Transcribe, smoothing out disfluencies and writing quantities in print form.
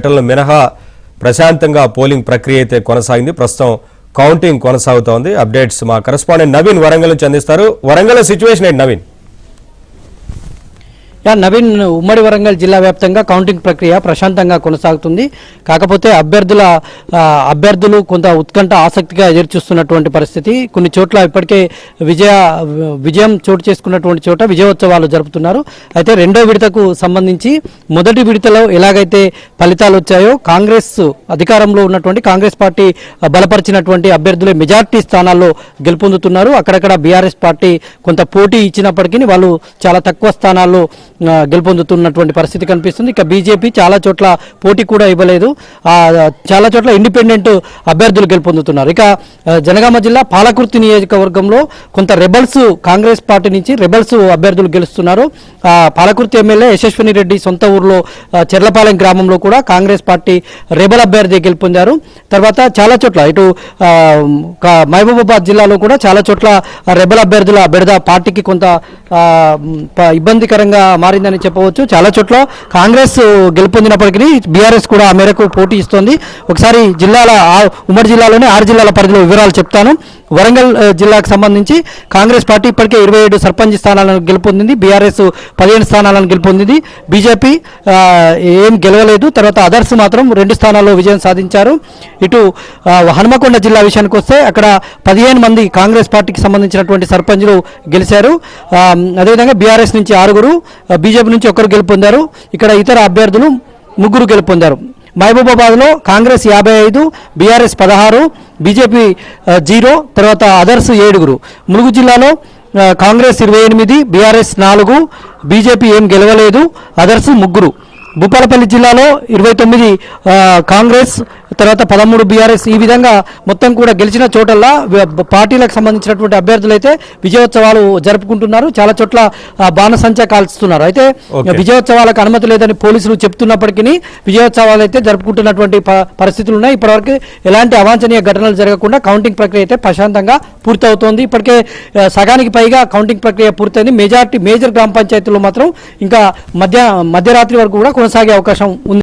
ఘటనలు మినహా ప్రశాంతంగా పోలింగ్ ప్రక్రియ అయితే కొనసాగింది. ప్రస్తుతం కౌంటింగ్ కొనసాగుతోంది. అప్డేట్స్ మా కరెస్పాండెంట్ నవీన్ వరంగల్ నుంచి అందిస్తారు. వరంగల్ సిచ్యువేషన్ ఏంటి నవీన్? నవీన్, ఉమ్మడి వరంగల్ జిల్లా వ్యాప్తంగా కౌంటింగ్ ప్రక్రియ ప్రశాంతంగా కొనసాగుతుంది. కాకపోతే అభ్యర్థులు కొంత ఉత్కంఠ ఆసక్తిగా ఎదురుచూస్తున్నటువంటి పరిస్థితి. కొన్ని చోట్ల ఇప్పటికే విజయం చోటు చేసుకున్నటువంటి చోట విజయోత్సవాలు జరుపుతున్నారు. అయితే రెండో విడతకు సంబంధించి మొదటి విడతలో ఎలాగైతే ఫలితాలు వచ్చాయో కాంగ్రెస్ అధికారంలో ఉన్నటువంటి కాంగ్రెస్ పార్టీ బలపరిచినటువంటి అభ్యర్థులే మెజార్టీ స్థానాల్లో గెలుపొందుతున్నారు. అక్కడక్కడ బీఆర్ఎస్ పార్టీ కొంత పోటీ ఇచ్చినప్పటికీ వాళ్ళు చాలా తక్కువ స్థానాల్లో గెలుపొందుతున్నటువంటి పరిస్థితి కనిపిస్తుంది. ఇక బీజేపీ చాలా చోట్ల పోటీ కూడా ఇవ్వలేదు. చాలా చోట్ల ఇండిపెండెంట్ అభ్యర్థులు గెలుపొందుతున్నారు. ఇక జనగామ జిల్లా పాలకుర్తి నియోజకవర్గంలో కొంత రెబల్స్ కాంగ్రెస్ పార్టీ నుంచి రెబల్స్ అభ్యర్థులు గెలుస్తున్నారు. పాలకుర్తి ఎమ్మెల్యే యశస్విని రెడ్డి సొంత ఊర్లో చెర్లపాలెం గ్రామంలో కూడా కాంగ్రెస్ పార్టీ రెబల్ అభ్యర్థి గెలుపొందారు. తర్వాత చాలా చోట్ల ఇటు మహబూబాబాద్ జిల్లాలో కూడా చాలా చోట్ల రెబల్ అభ్యర్థుల బెడద పార్టీకి కొంత ఇబ్బందికరంగా మారిందని చెప్పవచ్చు. చాలా చోట్ల కాంగ్రెస్ గెలుపొందినప్పటికీ బీఆర్ఎస్ కూడా ఆ మేరకు పోటీ ఇస్తోంది. ఒకసారి ఉమ్మడి జిల్లాలోనే 6 జిల్లాల పరిధిలో వివరాలు చెప్తాను. వరంగల్ జిల్లాకు సంబంధించి కాంగ్రెస్ పార్టీ ఇప్పటికే 27 సర్పంచ్ స్థానాలను గెలుపొందింది. బీఆర్ఎస్ 15 స్థానాలను గెలుపొందింది. బీజేపీ ఏం గెలవలేదు. తర్వాత అదర్స్ మాత్రం 2 స్థానాల్లో విజయం సాధించారు. ఇటు హనుమకొండ జిల్లా విషయానికి వస్తే అక్కడ 15 మంది కాంగ్రెస్ పార్టీకి సంబంధించినటువంటి సర్పంచ్లు గెలిచారు. అదేవిధంగా బీఆర్ఎస్ నుంచి 6, బీజేపీ నుంచి 1 గెలుపొందారు. ఇక్కడ ఇతర అభ్యర్థులు 3 గెలుపొందారు. మహబూబాబాద్లో కాంగ్రెస్ 55, బీఆర్ఎస్ 16, బీజేపీ 0, తర్వాత అదర్స్ 7. ములుగు జిల్లాలో కాంగ్రెస్ 28, బీఆర్ఎస్ 4, బీజేపీ ఏం గెలవలేదు, అదర్స్ 3. భూపాలపల్లి జిల్లాలో 29 కాంగ్రెస్, తర్వాత 13 బీఆర్ఎస్. ఈ విధంగా మొత్తం కూడా గెలిచిన చోటల్లా పార్టీలకు సంబంధించినటువంటి అభ్యర్థులు అయితే విజయోత్సవాలు జరుపుకుంటున్నారు. చాలా చోట్ల బాణసంచా కాల్చుతున్నారు. అయితే విజయోత్సవాలకు అనుమతి లేదని పోలీసులు చెప్తున్నప్పటికీ విజయోత్సవాలు అయితే జరుపుకుంటున్నటువంటి పరిస్థితులు ఉన్నాయి. ఇప్పటివరకు ఎలాంటి అవాంఛనీయ ఘటనలు జరగకుండా కౌంటింగ్ ప్రక్రియ అయితే ప్రశాంతంగా పూర్తవుతోంది. ఇప్పటికే సగానికి పైగా కౌంటింగ్ ప్రక్రియ పూర్తయింది. మేజర్ గ్రామ పంచాయతీల్లో మాత్రం ఇంకా మధ్యరాత్రి వరకు కూడా కొనసాగే అవకాశం ఉంది.